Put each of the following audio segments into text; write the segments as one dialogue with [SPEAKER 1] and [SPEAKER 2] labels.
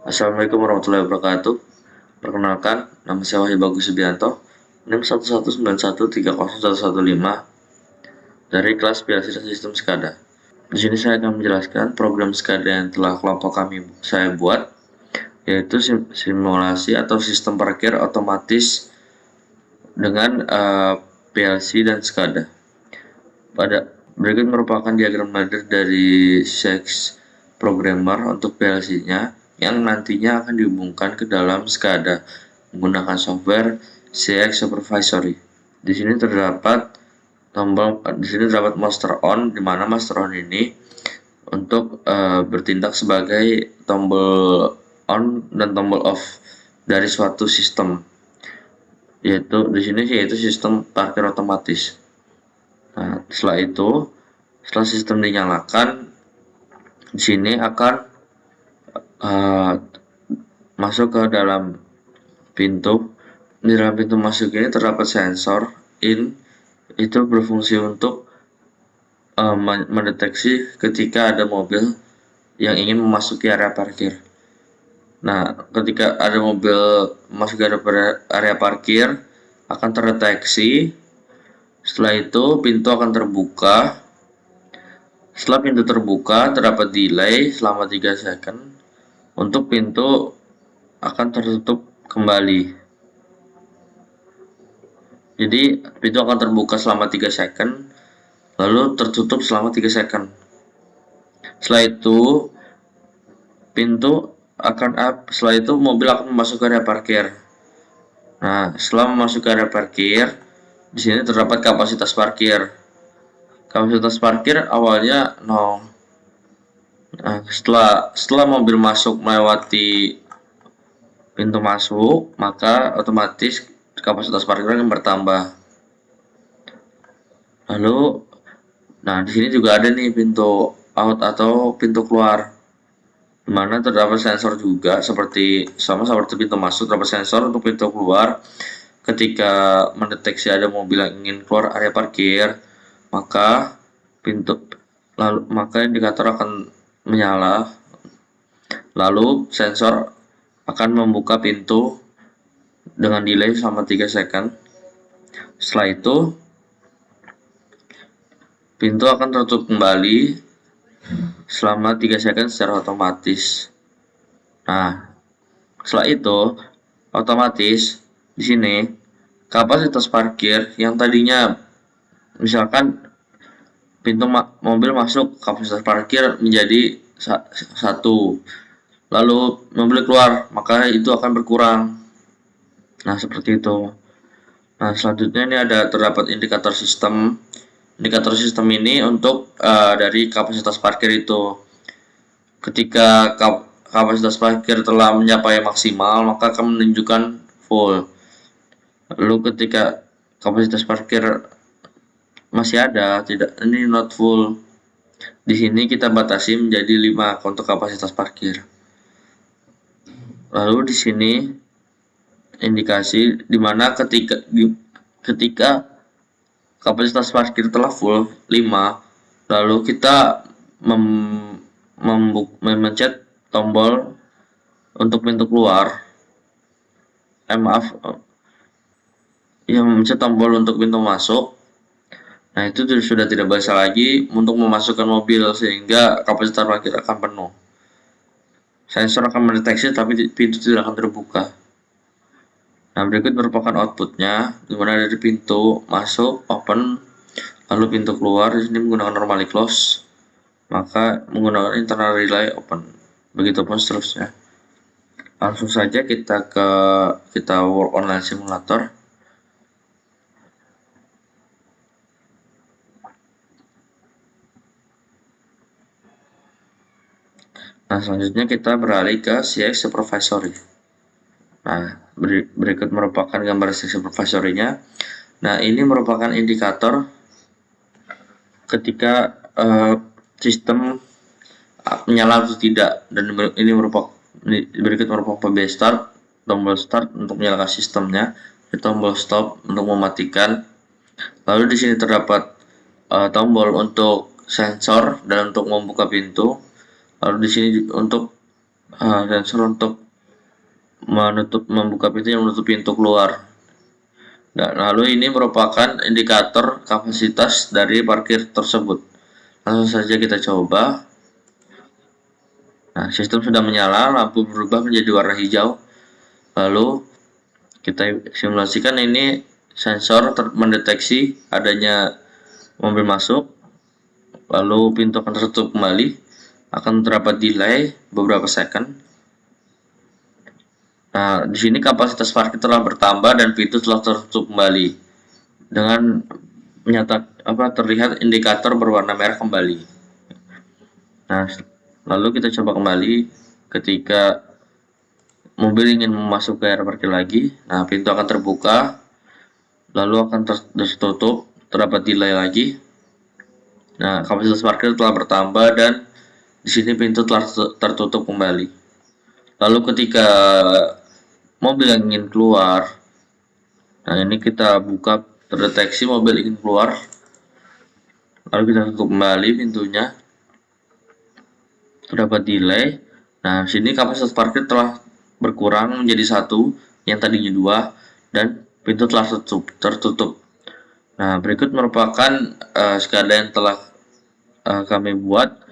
[SPEAKER 1] Assalamualaikum warahmatullahi wabarakatuh. Perkenalkan, nama saya Wahyu Bagus Subianto, NIM 119130115 dari kelas PLC dan Sistem SCADA. Di sini saya akan menjelaskan program SCADA yang telah kelompok saya buat, yaitu simulasi atau sistem parkir otomatis dengan PLC dan SCADA. Berikut merupakan diagram ladder dari CX Programmer untuk PLC-nya yang nantinya akan dihubungkan ke dalam SCADA menggunakan software CX Supervisory. Di sini terdapat master on, di mana master on ini untuk bertindak sebagai tombol on dan tombol off dari suatu sistem, yaitu di sini sistem parkir otomatis. Nah, setelah sistem dinyalakan, di sini akan masuk ke dalam pintu. Di dalam pintu masuk ini terdapat sensor in, itu berfungsi untuk mendeteksi ketika ada mobil yang ingin memasuki area parkir. Nah, ketika ada mobil masuk ke area parkir, akan terdeteksi. Setelah itu pintu akan terbuka. Setelah pintu terbuka, terdapat delay selama 3 second untuk pintu akan tertutup kembali. Jadi pintu akan terbuka selama 3 second, lalu tertutup selama 3 second. Setelah itu mobil akan masuk ke area parkir. Nah, setelah masuk ke area parkir, di sini terdapat kapasitas parkir. Kapasitas parkir awalnya 0. Nah, setelah mobil masuk melewati pintu masuk, maka otomatis kapasitas parkir akan bertambah. Lalu, nah di sini juga ada nih pintu out atau pintu keluar, di mana terdapat sensor juga sama seperti pintu masuk, terdapat sensor untuk pintu keluar. Ketika mendeteksi ada mobil yang ingin keluar area parkir, maka indikator akan menyala, lalu sensor akan membuka pintu dengan delay selama 3 second. Setelah itu pintu akan tertutup kembali selama 3 second secara otomatis. Nah, setelah itu otomatis di sini kapasitas parkir yang tadinya misalkan pintu mobil masuk, kapasitas parkir menjadi 1, lalu mobil keluar, maka itu akan berkurang. Nah, seperti itu. Nah, selanjutnya ini terdapat indikator sistem. Indikator sistem ini untuk dari kapasitas parkir itu. Ketika kapasitas parkir telah mencapai maksimal, maka akan menunjukkan full. Lalu ketika kapasitas parkir masih ada, ini not full. Di sini kita batasi menjadi 5 untuk kapasitas parkir. Lalu di sini indikasi di mana ketika kapasitas parkir telah full 5, lalu kita memencet tombol untuk pintu keluar. Memencet tombol untuk pintu masuk. Nah, itu sudah tidak bisa lagi untuk memasukkan mobil sehingga kapasitas parkir akan penuh. Sensor akan mendeteksi tapi pintu tidak akan terbuka. Nah, berikut merupakan outputnya, dimana dari pintu masuk open, lalu pintu keluar di sini menggunakan normally close, maka menggunakan internal relay open. Begitupun seterusnya. Langsung saja kita work online simulator. Nah, selanjutnya kita beralih ke CX Supervisory. Nah, berikut merupakan gambar CX Supervisory-nya. Nah, ini merupakan indikator ketika sistem menyala atau tidak, dan berikut merupakan PB start, tombol start untuk menyalakan sistemnya, tombol stop untuk mematikan. Lalu di sini terdapat tombol untuk sensor dan untuk membuka pintu. Lalu di sini untuk sensor untuk membuka pintu yang menutup pintu keluar. Nah, lalu ini merupakan indikator kapasitas dari parkir tersebut. Langsung saja kita coba. Nah, sistem sudah menyala, lampu berubah menjadi warna hijau. Lalu kita simulasikan ini sensor mendeteksi adanya mobil masuk. Lalu pintu akan tertutup kembali. Akan terdapat delay beberapa second. Nah, di sini kapasitas parkir telah bertambah dan pintu telah tertutup kembali dengan terlihat indikator berwarna merah kembali. Nah, lalu kita coba kembali ketika mobil ingin masuk ke area parkir lagi. Nah, pintu akan terbuka, lalu akan tertutup, terdapat delay lagi. Nah, kapasitas parkir telah bertambah dan di sini pintu telah tertutup kembali. Lalu ketika mobil yang ingin keluar, nah ini kita buka, terdeteksi mobil ingin keluar, lalu kita tutup kembali pintunya, terdapat delay. Nah, sini kapasitas parkir telah berkurang menjadi 1, yang tadinya 2, dan pintu telah tertutup. Nah, berikut merupakan skala yang telah kami buat,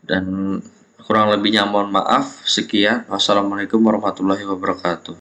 [SPEAKER 1] dan kurang lebihnya mohon maaf. Sekian, wassalamualaikum warahmatullahi wabarakatuh.